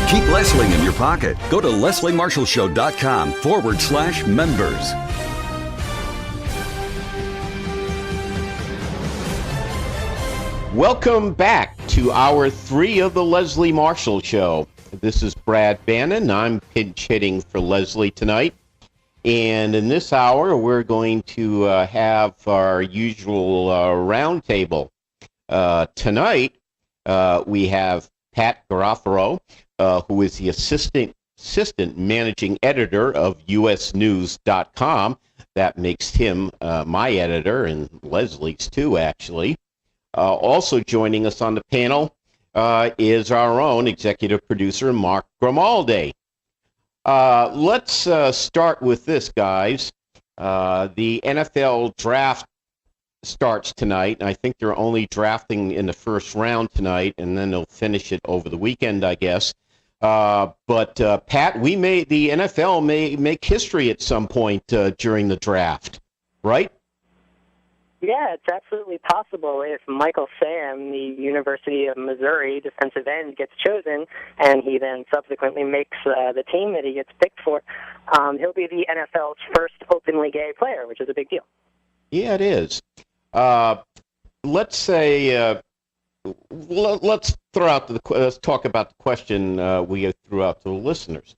Keep Leslie in your pocket. Go to lesliemarshallshow.com/members. Welcome back to Hour 3 of the Leslie Marshall Show. This is Brad Bannon. I'm pinch hitting for Leslie tonight. And in this hour, we're going to have our usual roundtable. Tonight, we have Pat Garofalo, who is the assistant managing editor of usnews.com. That makes him my editor, and Leslie's too, actually. Also joining us on the panel is our own executive producer, Mark Grimaldi. Let's start with this, guys. The NFL draft starts tonight, and I think they're only drafting in the first round tonight, and then they'll finish it over the weekend, I guess. But Pat, the NFL may make history at some point during the draft, right? Yeah, it's absolutely possible if Michael Sam, the University of Missouri defensive end, gets chosen, and he then subsequently makes the team that he gets picked for. He'll be the NFL's first openly gay player, which is a big deal. Yeah, it is. Let's say let's talk about the question we threw out to the listeners.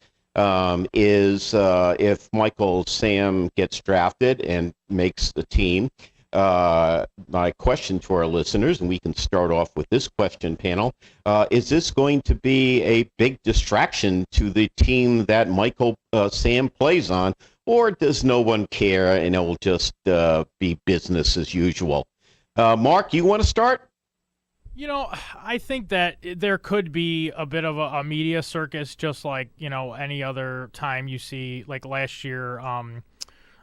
If Michael Sam gets drafted and makes the team, my question to our listeners, and we can start off with this question panel, is this going to be a big distraction to the team that Michael Sam plays on, or does no one care and it will just be business as usual? Mark, you want to start? I think that there could be a bit of a media circus, just like, any other time you see, like last year,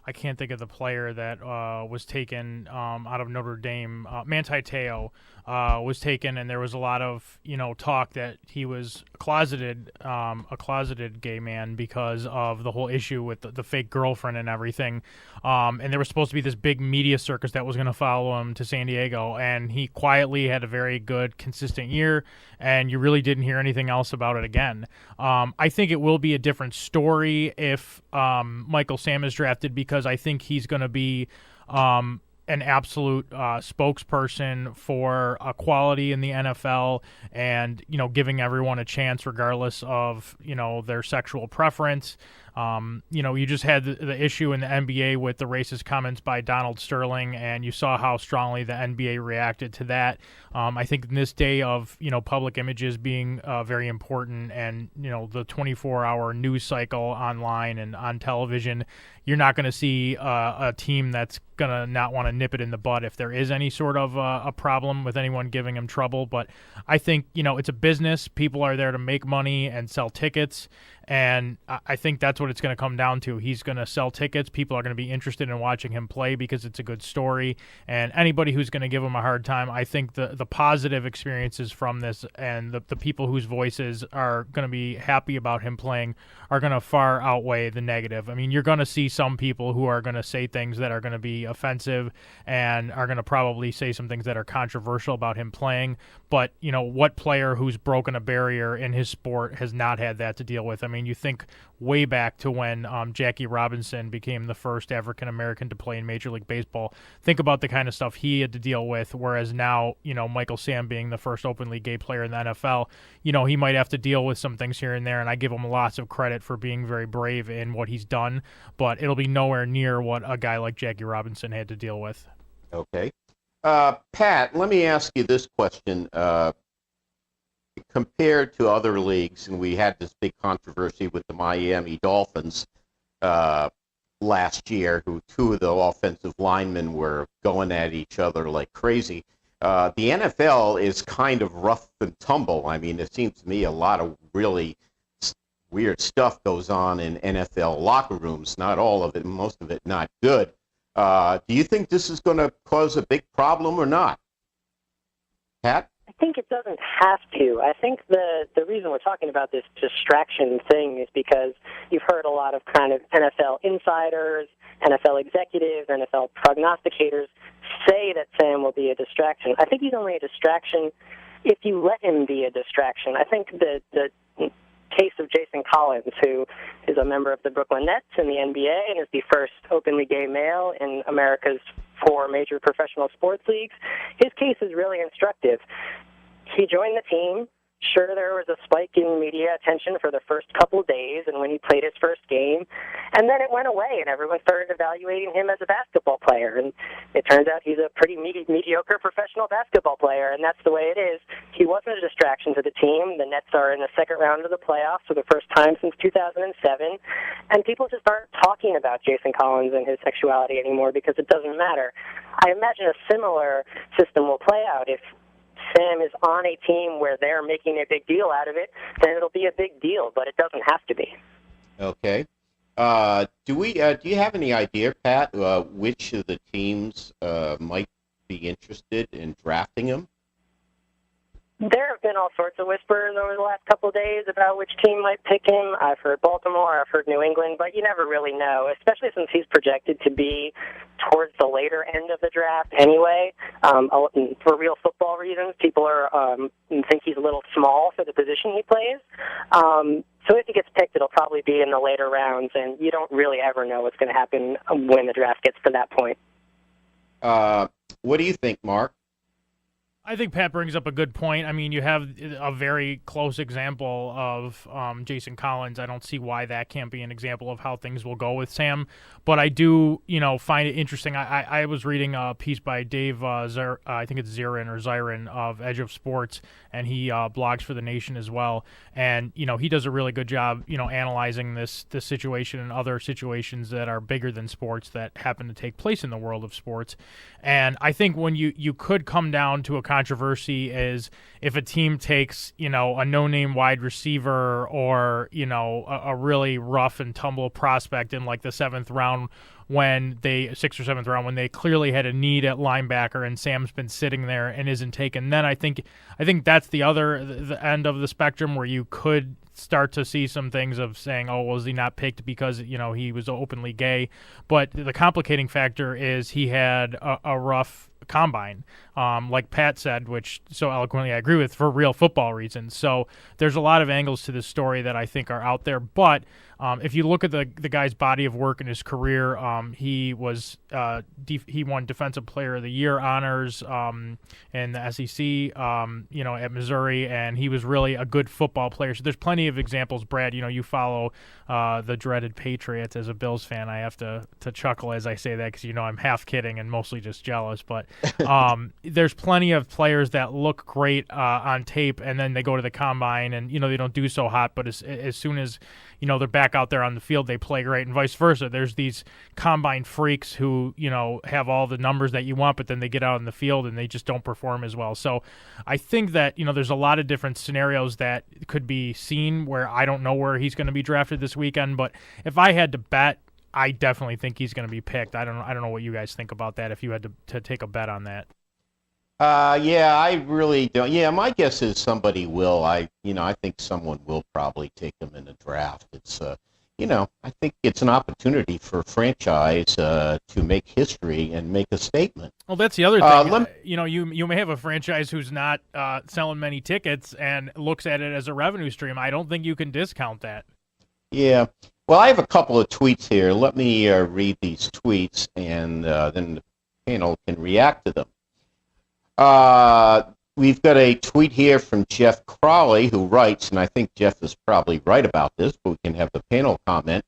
I can't think of the player that was taken out of Notre Dame. Manti Te'o was taken, and there was a lot of talk that he was a closeted gay man because of the whole issue with the fake girlfriend and everything. And there was supposed to be this big media circus that was going to follow him to San Diego, and he quietly had a very good, consistent year, and you really didn't hear anything else about it again. I think it will be a different story if Michael Sam is drafted, because I think he's going to be an absolute spokesperson for equality in the NFL, and giving everyone a chance regardless of their sexual preference. You just had the issue in the NBA with the racist comments by Donald Sterling, and you saw how strongly the NBA reacted to that. I think in this day of public images being very important, and the 24-hour news cycle online and on television, you're not going to see a team that's going to not want to nip it in the bud if there is any sort of a problem with anyone giving him trouble. But I think it's a business. People are there to make money and sell tickets, and I think that's what it's going to come down to. He's going to sell tickets. People are going to be interested in watching him play because it's a good story. And anybody who's going to give him a hard time, I think the positive experiences from this and the people whose voices are going to be happy about him playing are going to far outweigh the negative. I mean, you're going to see some people who are going to say things that are going to be offensive and are going to probably say some things that are controversial about him playing. But, what player who's broken a barrier in his sport has not had that to deal with? I mean, you think way back to when Jackie Robinson became the first African-American to play in Major League Baseball. Think about the kind of stuff he had to deal with, whereas now, Michael Sam being the first openly gay player in the NFL, he might have to deal with some things here and there, and I give him lots of credit for being very brave in what he's done, but it'll be nowhere near what a guy like Jackie Robinson had to deal with. Okay. Pat, let me ask you this question. Compared to other leagues, and we had this big controversy with the Miami Dolphins last year, who two of the offensive linemen were going at each other like crazy. The NFL is kind of rough and tumble. I mean, it seems to me a lot of really weird stuff goes on in NFL locker rooms. Not all of it, most of it not good. Do you think this is going to cause a big problem or not? Pat? I think it doesn't have to. I think the reason we're talking about this distraction thing is because you've heard a lot of kind of NFL insiders, NFL executives, NFL prognosticators say that Sam will be a distraction. I think he's only a distraction if you let him be a distraction. I think the case of Jason Collins, who is a member of the Brooklyn Nets in the NBA and is the first openly gay male in America's 4 major professional sports leagues. His case is really instructive. He joined the team. Sure, there was a spike in media attention for the first couple of days and when he played his first game, and then it went away and everyone started evaluating him as a basketball player, and it turns out he's a pretty mediocre professional basketball player, and that's the way it is. He wasn't a distraction to the team. The Nets are in the second round of the playoffs for the first time since 2007, and people just aren't talking about Jason Collins and his sexuality anymore because it doesn't matter. I imagine a similar system will play out. If Sam is on a team where they're making a big deal out of it, then it'll be a big deal, but it doesn't have to be. Okay. Do you have any idea, Pat, which of the teams might be interested in drafting him? There have been all sorts of whispers over the last couple of days about which team might pick him. I've heard Baltimore, I've heard New England, but you never really know, especially since he's projected to be towards the later end of the draft anyway. For real football reasons, people think he's a little small for the position he plays. So if he gets picked, it'll probably be in the later rounds, and you don't really ever know what's going to happen when the draft gets to that point. What do you think, Mark? I think Pat brings up a good point. I mean, you have a very close example of Jason Collins. I don't see why that can't be an example of how things will go with Sam. But I do, find it interesting. I was reading a piece by Dave, I think it's Zirin of Edge of Sports, and he blogs for The Nation as well. And, he does a really good job, analyzing this situation and other situations that are bigger than sports that happen to take place in the world of sports. And I think when you could come down to a controversy is if a team takes, a no-name wide receiver or, a really rough and tumble prospect in like the 6th or 7th round, when they clearly had a need at linebacker and Sam's been sitting there and isn't taken, then I think that's the end of the spectrum where you could start to see some things of saying, oh, was he not picked because, he was openly gay? But the complicating factor is he had a rough combine, like Pat said, which so eloquently I agree with, for real football reasons. So there's a lot of angles to this story that I think are out there. But if you look at the guy's body of work in his career, he won Defensive Player of the Year honors in the SEC, at Missouri, and he was really a good football player. So there's plenty of examples. Brad, you follow the dreaded Patriots. As a Bills fan, I have to chuckle as I say that because I'm half kidding and mostly just jealous. But there's plenty of players that look great on tape, and then they go to the combine and they don't do so hot. But as soon as they're back out there on the field, they play great, and vice versa. There's these combine freaks who have all the numbers that you want, but then they get out on the field and they just don't perform as well. So I think that there's a lot of different scenarios that could be seen where I don't know where he's going to be drafted this weekend. But if I had to bet, I definitely think he's going to be picked. I don't know what you guys think about that. If you had to take a bet on that. Yeah, I really don't. Yeah, my guess is somebody will. I think someone will probably take him in a draft. It's, I think it's an opportunity for a franchise to make history and make a statement. Well, that's the other thing. You may have a franchise who's not selling many tickets and looks at it as a revenue stream. I don't think you can discount that. Yeah. Well, I have a couple of tweets here. Let me read these tweets, and then the panel can react to them. We've got a tweet here from Jeff Crawley, who writes, and I think Jeff is probably right about this, but we can have the panel comment.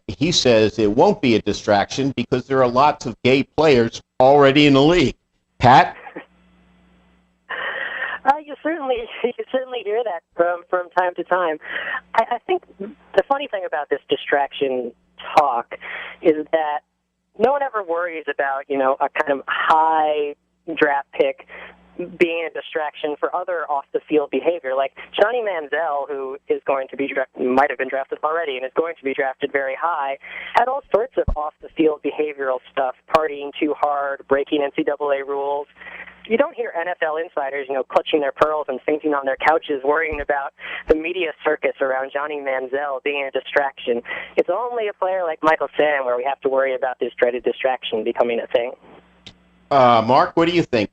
He says it won't be a distraction because there are lots of gay players already in the league. Pat? You certainly hear that from time to time. I think the funny thing about this distraction talk is that no one ever worries about, a kind of high draft pick being a distraction for other off-the-field behavior. Like Johnny Manziel, who is going to be might have been drafted already and is going to be drafted very high, had all sorts of off-the-field behavioral stuff, partying too hard, breaking NCAA rules. You don't hear NFL insiders, clutching their pearls and fainting on their couches, worrying about the media circus around Johnny Manziel being a distraction. It's only a player like Michael Sam where we have to worry about this dreaded distraction becoming a thing. Mark, what do you think?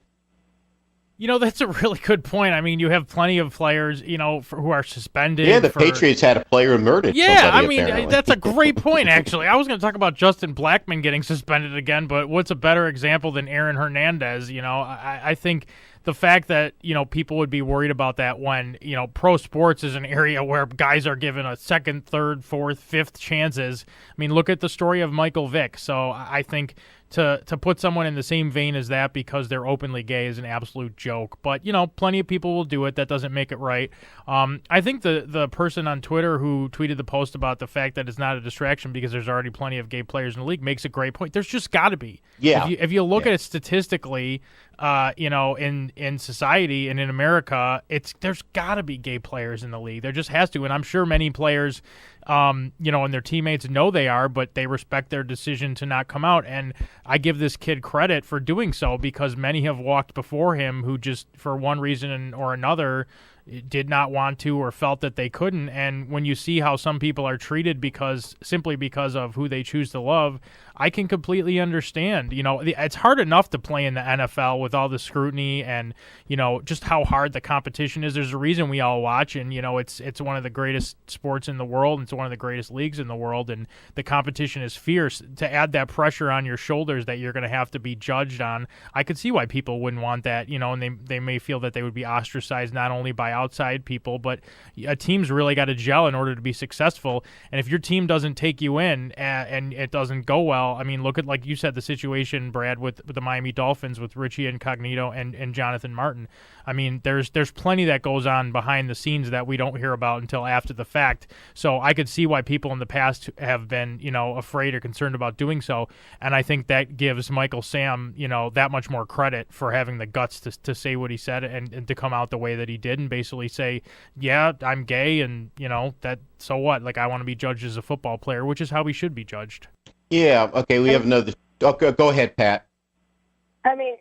That's a really good point. I mean, you have plenty of players, who are suspended. Yeah, the Patriots had a player murdered. Yeah, somebody, I mean, apparently. that's a great point, actually. I was going to talk about Justin Blackmon getting suspended again, but what's a better example than Aaron Hernandez? I think the fact that, people would be worried about that when, pro sports is an area where guys are given a second, third, fourth, fifth chances. I mean, look at the story of Michael Vick. So I think to put someone in the same vein as that because they're openly gay is an absolute joke. But, plenty of people will do it. That doesn't make it right. I think the person on Twitter who tweeted the post about the fact that it's not a distraction because there's already plenty of gay players in the league makes a great point. There's just got to be. Yeah. If you look at it statistically, in society and in America, there's got to be gay players in the league. There just has to. And I'm sure many players, and their teammates know they are, but they respect their decision to not come out. And I give this kid credit for doing so because many have walked before him who just, for one reason or another, did not want to or felt that they couldn't. And when you see how some people are treated simply because of who they choose to love, I can completely understand. It's hard enough to play in the NFL with all the scrutiny and, just how hard the competition is. There's a reason we all watch, and, it's one of the greatest sports in the world. And it's one of the greatest leagues in the world, and the competition is fierce. To add that pressure on your shoulders that you're going to have to be judged on, I could see why people wouldn't want that, and they may feel that they would be ostracized not only by outside people, but a team's really got to gel in order to be successful. And if your team doesn't take you in and it doesn't go well, I mean, look at, like you said, the situation, Brad, with the Miami Dolphins with Richie Incognito and Jonathan Martin. I mean, there's plenty that goes on behind the scenes that we don't hear about until after the fact. So I could see why people in the past have been, afraid or concerned about doing so. And I think that gives Michael Sam, that much more credit for having the guts to say what he said and to come out the way that he did and basically say, yeah, I'm gay and, that so what? Like, I want to be judged as a football player, which is how we should be judged. Yeah, okay, we have another. Okay, go ahead, Pat. I mean,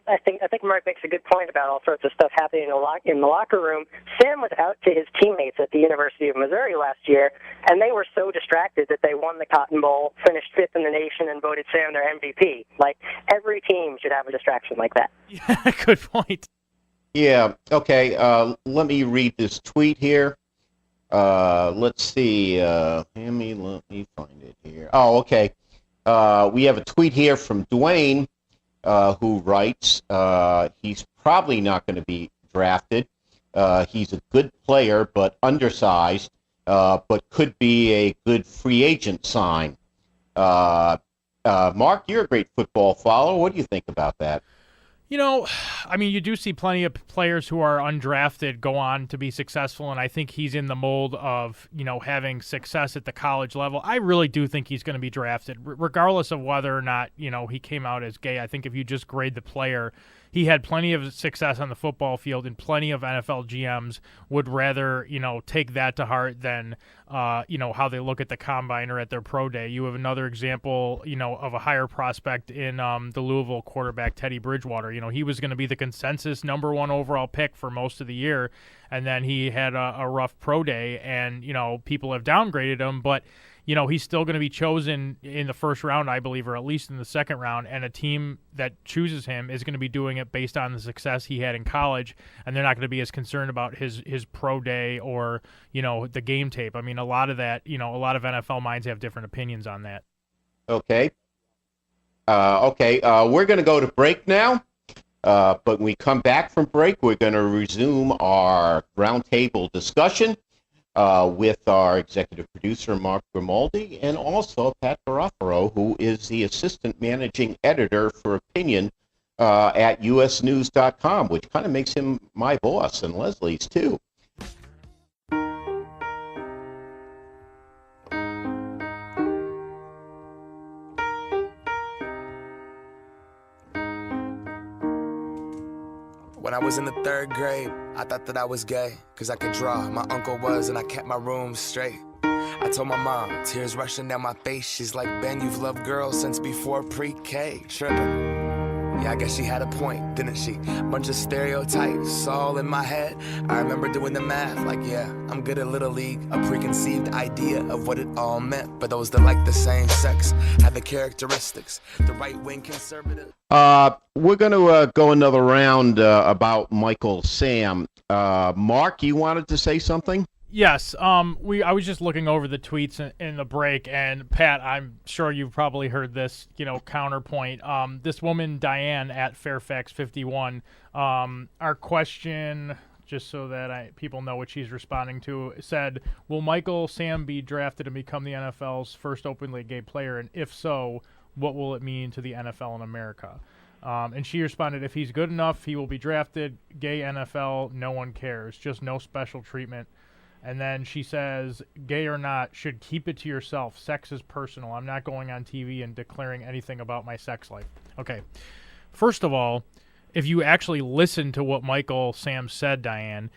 I think Mark makes a good point about all sorts of stuff happening in the locker room. Sam was out to his teammates at the University of Missouri last year, and they were so distracted that they won the Cotton Bowl, finished fifth in the nation, and voted Sam their MVP. Like, every team should have a distraction like that. Yeah, good point. Yeah, okay, let me read this tweet here. Let's see. Let me find it here. Oh, okay. We have a tweet here from Dwayne, who writes, he's probably not going to be drafted. He's a good player, but undersized, but could be a good free agent sign. Mark, you're a great football follower. What do you think about that? I mean, you do see plenty of players who are undrafted go on to be successful, and I think he's in the mold of, having success at the college level. I really do think he's going to be drafted, regardless of whether or not, he came out as gay. I think if you just grade the player, he had plenty of success on the football field, and plenty of NFL GMs would rather, take that to heart than, how they look at the combine or at their pro day. You have another example, of a higher prospect in the Louisville quarterback, Teddy Bridgewater. He was going to be the consensus number one overall pick for most of the year, and then he had a rough pro day, and, people have downgraded him, but he's still going to be chosen in the first round, I believe, or at least in the second round. And a team that chooses him is going to be doing it based on the success he had in college. And they're not going to be as concerned about his pro day or, the game tape. I mean, a lot of that, a lot of NFL minds have different opinions on that. Okay. We're going to go to break now. But when we come back from break, we're going to resume our roundtable discussion with our executive producer, Mark Grimaldi, and also Pat Garofalo, who is the assistant managing editor for opinion at usnews.com, which kind of makes him my boss and Leslie's, too. When I was in the 3rd grade, I thought that I was gay, cause I could draw. My uncle was, and I kept my room straight. I told my mom, tears rushing down my face. She's like, Ben, you've loved girls since before pre-K. Tripping. Yeah, I guess she had a point, didn't she? Bunch of stereotypes all in my head. I remember doing the math, like, yeah, I'm good at Little League. A preconceived idea of what it all meant. But those that like the same sex had the characteristics. The right-wing conservative. We're going to go another round about Michael Sam. Mark, you wanted to say something? Yes, I was just looking over the tweets in the break, and Pat, I'm sure you've probably heard this, counterpoint. This woman, Diane, at Fairfax51, our question, just so that people know what she's responding to, said, will Michael Sam be drafted and become the NFL's first openly gay player, and if so, what will it mean to the NFL in America? And she responded, if he's good enough, he will be drafted. Gay NFL, no one cares, just no special treatment. And then she says, gay or not, should keep it to yourself. Sex is personal. I'm not going on TV and declaring anything about my sex life. Okay. First of all, if you actually listen to what Michael Sam said, Diane,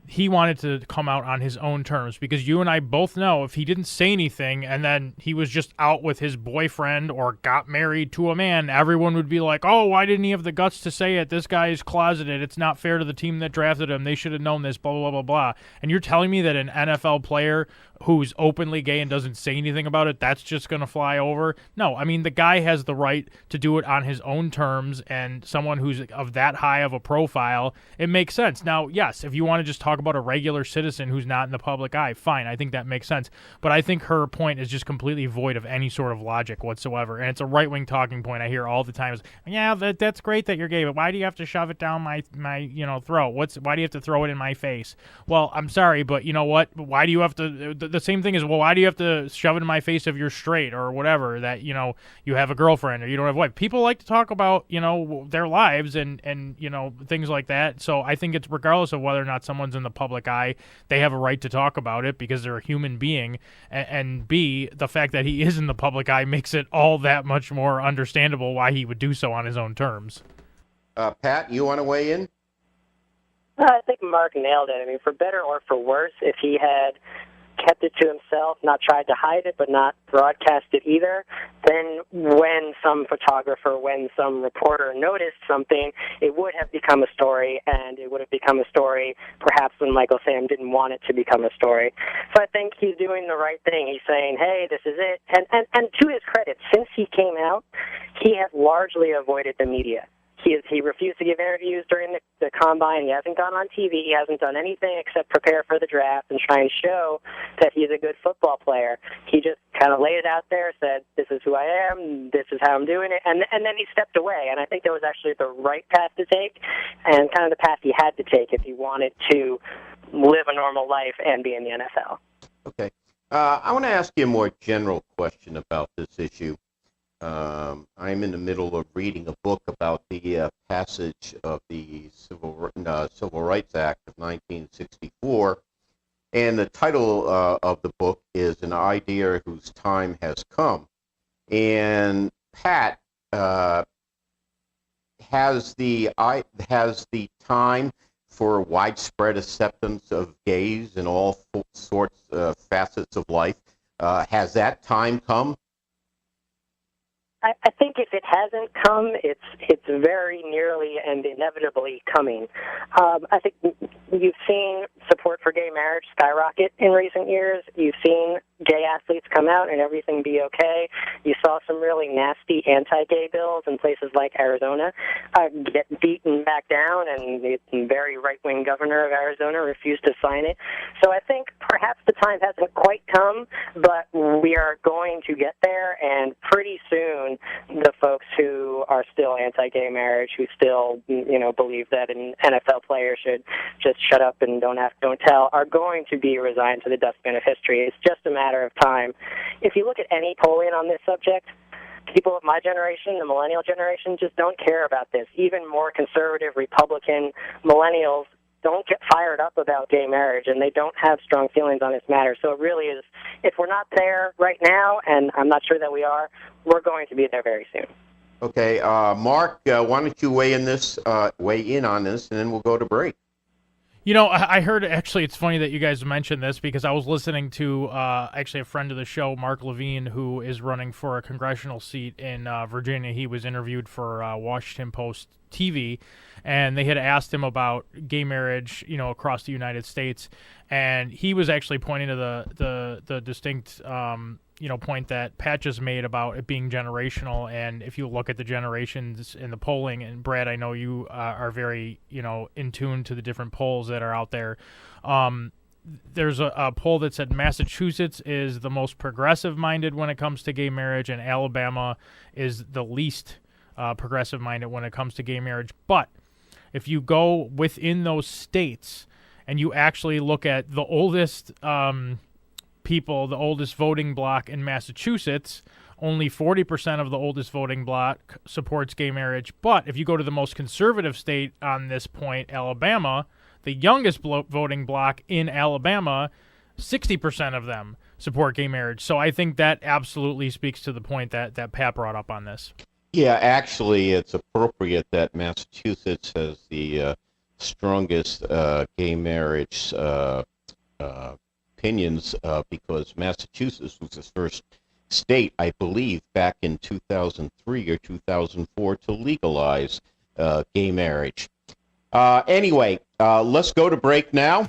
he wanted to come out on his own terms, because you and I both know if he didn't say anything and then he was just out with his boyfriend or got married to a man, everyone would be like, oh, why didn't he have the guts to say it? This guy is closeted. It's not fair to the team that drafted him. They should have known this, blah, blah, blah, blah, blah. And you're telling me that an NFL player who's openly gay and doesn't say anything about it, that's just going to fly over? No, I mean, the guy has the right to do it on his own terms, and someone who's of that high of a profile, it makes sense. Now, yes, if you want to just talk about a regular citizen who's not in the public eye, fine, I think that makes sense. But I think her point is just completely void of any sort of logic whatsoever, and it's a right-wing talking point I hear all the time is, yeah, that's great that you're gay, but why do you have to shove it down my throat? Why do you have to throw it in my face? Well, I'm sorry, but you know what? Why do you have to... The same thing is, well, why do you have to shove it in my face if you're straight or whatever, that, you have a girlfriend or you don't have a wife? People like to talk about, their lives and things like that. So I think it's regardless of whether or not someone's in the public eye, they have a right to talk about it because they're a human being. And B, the fact that he is in the public eye makes it all that much more understandable why he would do so on his own terms. Pat, you want to weigh in? I think Mark nailed it. I mean, for better or for worse, if he had kept it to himself, not tried to hide it, but not broadcast it either, then when some photographer, when some reporter noticed something, it would have become a story, and it would have become a story perhaps when Michael Sam didn't want it to become a story. So I think he's doing the right thing. He's saying, hey, this is it. And to his credit, since he came out, he has largely avoided the media. He refused to give interviews during the combine. He hasn't gone on TV. He hasn't done anything except prepare for the draft and try and show that he's a good football player. He just kind of laid it out there, said, this is who I am, this is how I'm doing it, and then he stepped away. And I think that was actually the right path to take and kind of the path he had to take if he wanted to live a normal life and be in the NFL. Okay. I want to ask you a more general question about this issue. I'm in the middle of reading a book about the passage of the Civil Rights Act of 1964, and the title of the book is An Idea Whose Time Has Come. And Pat, has the time for widespread acceptance of gays in all sorts of facets of life, has that time come? I think if it hasn't come, it's very nearly and inevitably coming. I think you've seen support for gay marriage skyrocket in recent years. You've seen gay athletes come out and everything be okay. You saw some really nasty anti-gay bills in places like Arizona get beaten back down, and the very right-wing governor of Arizona refused to sign it. So I think perhaps the time hasn't quite come, but we are going to get there, and pretty soon the folks who are still anti-gay marriage, who still, believe that an NFL player should just shut up and don't tell, are going to be resigned to the dustbin of history. It's just a matter of time. If you look at any polling on this subject, people of my generation, the millennial generation, just don't care about this. Even more conservative Republican millennials don't get fired up about gay marriage, and they don't have strong feelings on this matter. So it really is, if we're not there right now, and I'm not sure that we are, we're going to be there very soon. Okay, Mark, why don't you weigh in on this, and then we'll go to break. I heard, actually, it's funny that you guys mentioned this because I was listening to actually a friend of the show, Mark Levine, who is running for a congressional seat in Virginia. He was interviewed for Washington Post TV, and they had asked him about gay marriage, across the United States, and he was actually pointing to the distinct point that Pat just made about it being generational. And if you look at the generations in the polling, and Brad, I know you are very, in tune to the different polls that are out there. There's a poll that said Massachusetts is the most progressive-minded when it comes to gay marriage, and Alabama is the least progressive-minded when it comes to gay marriage. But if you go within those states and you actually look at the oldest people, the oldest voting bloc in Massachusetts, only 40% of the oldest voting bloc supports gay marriage. But if you go to the most conservative state on this point, Alabama, the youngest voting bloc in Alabama, 60% of them support gay marriage. So I think that absolutely speaks to the point that Pat brought up on this. Yeah, actually, it's appropriate that Massachusetts has the strongest gay marriage opinions because Massachusetts was the first state, I believe, back in 2003 or 2004 to legalize gay marriage. Anyway, let's go to break now.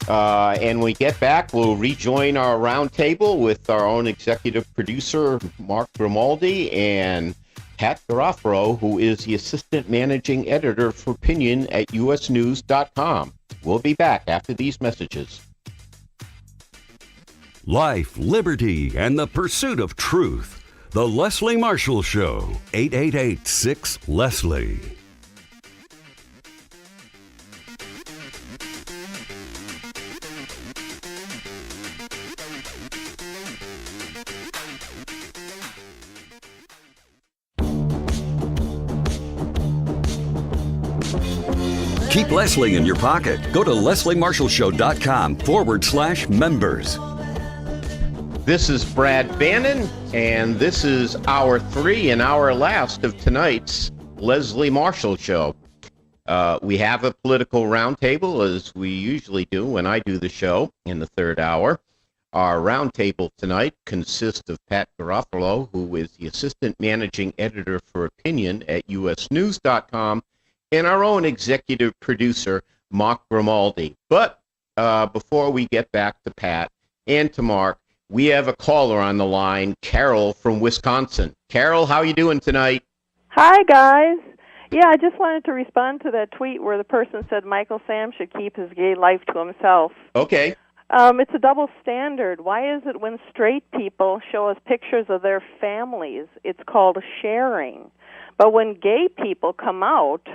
And when we get back, we'll rejoin our roundtable with our own executive producer, Mark Grimaldi, and Pat Garofalo, who is the assistant managing editor for opinion at usnews.com. We'll be back after these messages. Life, liberty, and the pursuit of truth. The Leslie Marshall Show. 888-6-LESLIE. Keep Leslie in your pocket. Go to lesliemarshallshow.com/members. This is Brad Bannon, and this is hour 3 and hour last of tonight's Leslie Marshall Show. We have a political roundtable, as we usually do when I do the show in the third hour. Our roundtable tonight consists of Pat Garofalo, who is the assistant managing editor for opinion at usnews.com, and our own executive producer, Mark Grimaldi. But before we get back to Pat and to Mark, we have a caller on the line, Carol from Wisconsin. Carol, how are you doing tonight? Hi, guys. Yeah, I just wanted to respond to that tweet where the person said Michael Sam should keep his gay life to himself. Okay. It's a double standard. Why is it when straight people show us pictures of their families, it's called sharing? But when gay people come out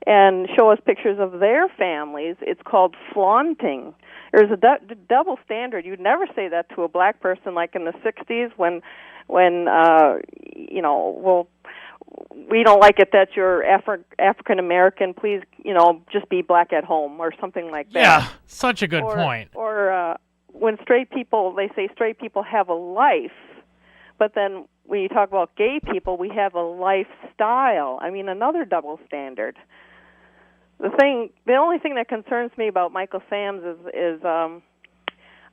and show us pictures of their families, it's called flaunting. There's a double standard. You'd never say that to a black person like in the 60s when we don't like it that you're African American. Please, just be black at home or something like that. Yeah, such a good point. Or when straight people, they say straight people have a life, but then when you talk about gay people, we have a lifestyle. I mean, another double standard. The only thing that concerns me about Michael Sams is I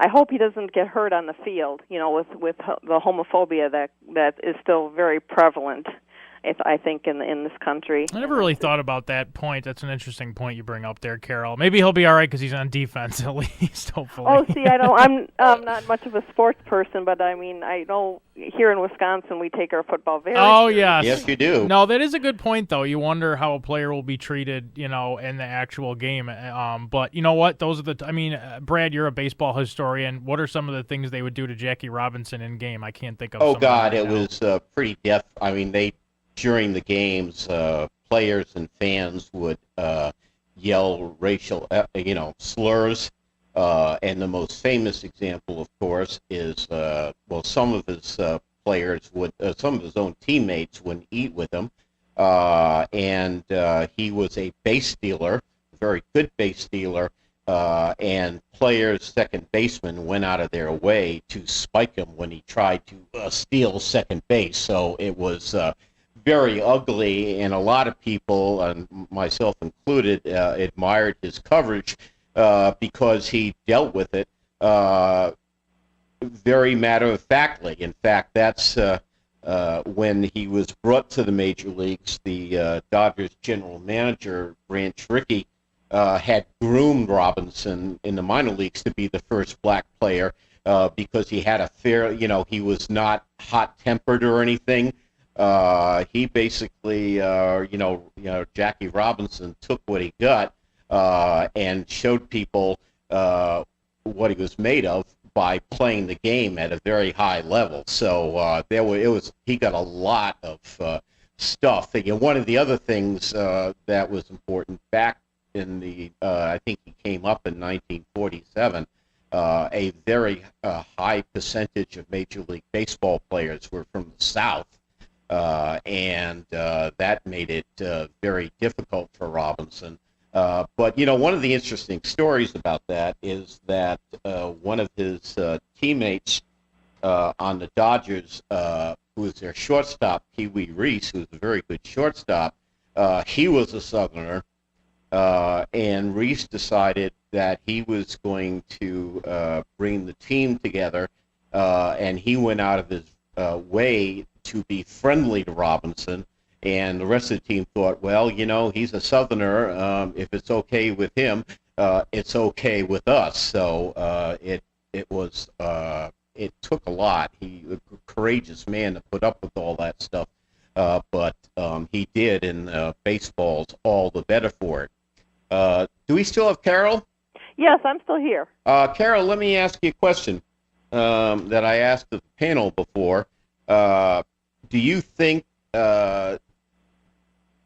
hope he doesn't get hurt on the field, with the homophobia that is still very prevalent, I think, in this country. I never really thought about that point. That's an interesting point you bring up there, Carol. Maybe he'll be all right because he's on defense at least, hopefully. Oh, see, I'm not much of a sports person, but I mean, I know here in Wisconsin we take our football very seriously. Yes, you do. No, that is a good point, though. You wonder how a player will be treated, in the actual game. But you know what? Those are Brad, you're a baseball historian. What are some of the things they would do to Jackie Robinson in game? I can't think of. Oh God, it was pretty deaf. I mean, during the games, players and fans would yell racial, slurs. And the most famous example, of course, is some of his players some of his own teammates wouldn't eat with him, and he was a base stealer, a very good base stealer, and players, second basemen, went out of their way to spike him when he tried to steal second base. So it was very ugly, and a lot of people, and myself included, admired his coverage because he dealt with it very matter-of-factly. In fact, that's when he was brought to the major leagues, the Dodgers general manager, Branch Rickey, had groomed Robinson in the minor leagues to be the first black player because he had a fair, he was not hot-tempered or anything. He basically, Jackie Robinson took what he got and showed people what he was made of by playing the game at a very high level. So he got a lot of stuff. And one of the other things that was important back in the, I think he came up in 1947, a very high percentage of Major League Baseball players were from the South. And that made it very difficult for Robinson. But, one of the interesting stories about that is that one of his teammates on the Dodgers, who was their shortstop, Pee Wee Reese, who was a very good shortstop, he was a Southerner, and Reese decided that he was going to bring the team together, and he went out of his way to be friendly to Robinson. And the rest of the team thought, well, he's a Southerner. If it's okay with him, it's okay with us. So it took a lot. He was a courageous man to put up with all that stuff, but he did, and baseball's all the better for it. Do we still have Carol? Yes, I'm still here. Carol, let me ask you a question that I asked the panel before. Do you think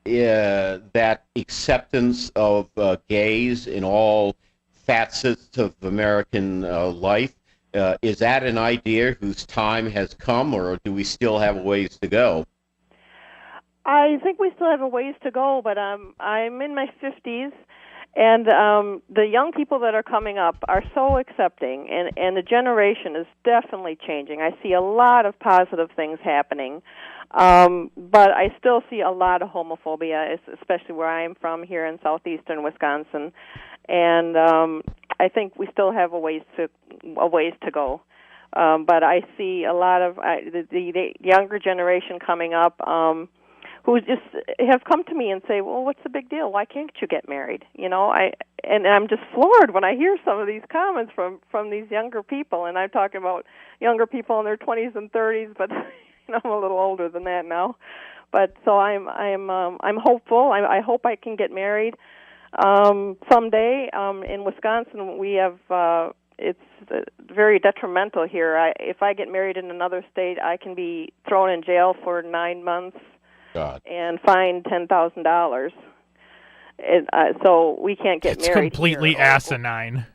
that acceptance of gays in all facets of American life, is that an idea whose time has come, or do we still have a ways to go? I think we still have a ways to go, but I'm in my 50s, and the young people that are coming up are so accepting, and the generation is definitely changing. I see a lot of positive things happening, but I still see a lot of homophobia, especially where I am from here in southeastern Wisconsin, and I think we still have a ways to go. But I see a lot of the younger generation coming up who just have come to me and say, well, what's the big deal? Why can't you get married? And I'm just floored when I hear some of these comments from these younger people, and I'm talking about younger people in their 20s and 30s, but I'm a little older than that now. But so I'm hopeful. I hope I can get married someday. In Wisconsin, we have it's very detrimental here. If I get married in another state, I can be thrown in jail for 9 months. God. And fined $10,000. So we can't get married. It's completely asinine.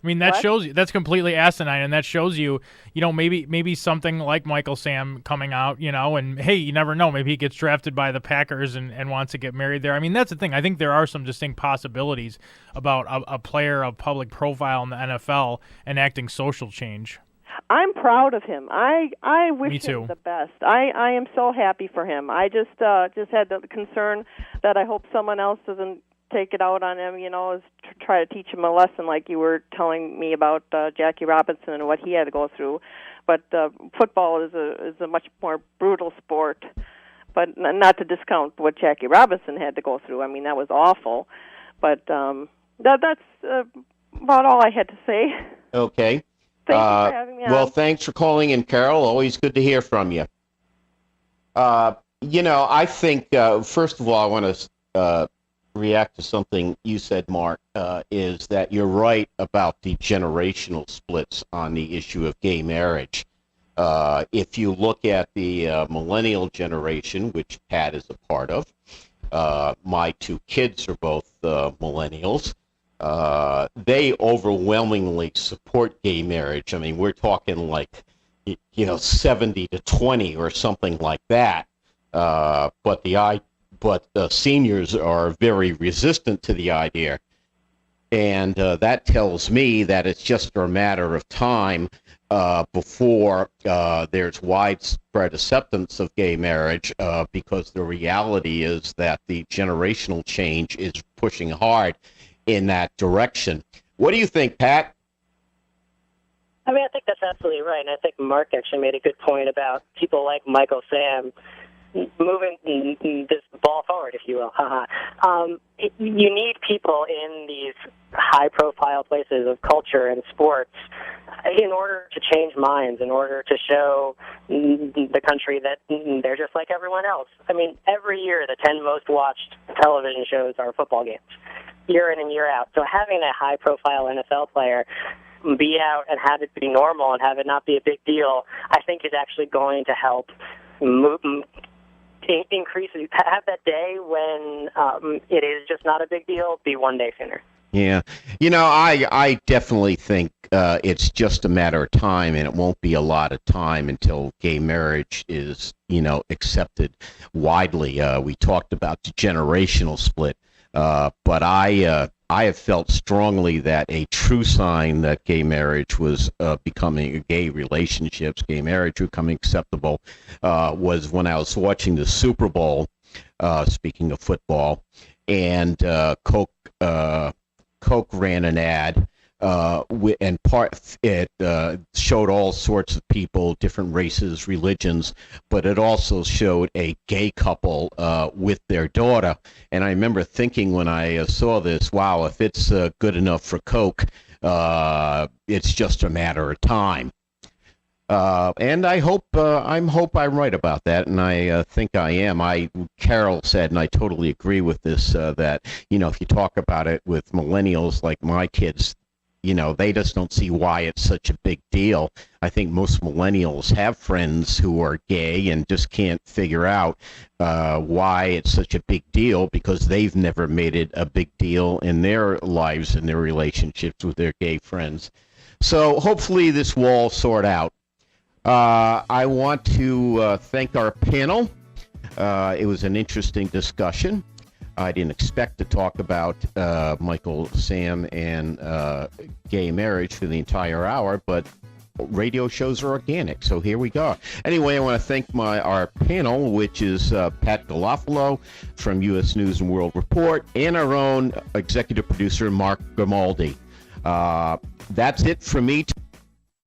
I mean, that shows you that's completely asinine, and that shows you, maybe something like Michael Sam coming out, and hey, you never know, maybe he gets drafted by the Packers and wants to get married there. I mean, that's the thing. I think there are some distinct possibilities about a player of public profile in the NFL enacting social change. I'm proud of him. I wish him the best. I am so happy for him. I just had the concern that I hope someone else doesn't take it out on him, is to try to teach him a lesson like you were telling me about Jackie Robinson and what he had to go through. But football is a much more brutal sport, but not to discount what Jackie Robinson had to go through. I mean, that was awful. But that's about all I had to say. Okay. Thank you for having me on. Well, thanks for calling in, Carol. Always good to hear from you. I think, first of all, I want to react to something you said, Mark, is that you're right about the generational splits on the issue of gay marriage. If you look at the millennial generation, which Pat is a part of, my two kids are both millennials. They overwhelmingly support gay marriage. I mean, we're talking like, 70 to 20 or something like that. But the seniors are very resistant to the idea. And that tells me that it's just a matter of time before there's widespread acceptance of gay marriage, because the reality is that the generational change is pushing hard in that direction. What do you think, Pat? I mean, I think that's absolutely right, and I think Mark actually made a good point about people like Michael Sam moving this ball forward, if you will. You need people in these high-profile places of culture and sports in order to change minds, in order to show the country that they're just like everyone else. I mean, every year the 10 most watched television shows are football games, year in and year out. So having a high-profile NFL player be out and have it be normal and have it not be a big deal, I think is actually going to help increase, have that day when it is just not a big deal be one day sooner. Yeah. I definitely think it's just a matter of time, and it won't be a lot of time until gay marriage is, accepted widely. We talked about the generational split, but I have felt strongly that a true sign that gay marriage was becoming, gay relationships, gay marriage becoming acceptable, was when I was watching the Super Bowl, speaking of football, and Coke ran an ad, and it showed all sorts of people, different races, religions, but it also showed a gay couple with their daughter. And I remember thinking when I saw this, wow, if it's good enough for Coke, it's just a matter of time. And I hope I'm right about that, and I think I am. Carol said, and I totally agree with this, that if you talk about it with millennials like my kids, they just don't see why it's such a big deal. I think most millennials have friends who are gay and just can't figure out why it's such a big deal, because they've never made it a big deal in their lives and their relationships with their gay friends. So hopefully this will all sort out. I want to thank our panel. It was an interesting discussion. I didn't expect to talk about Michael Sam and gay marriage for the entire hour, but radio shows are organic, so here we go. Anyway, I want to thank our panel, which is Pat Garofalo from U.S. News and World Report, and our own executive producer, Mark Grimaldi. That's it for me.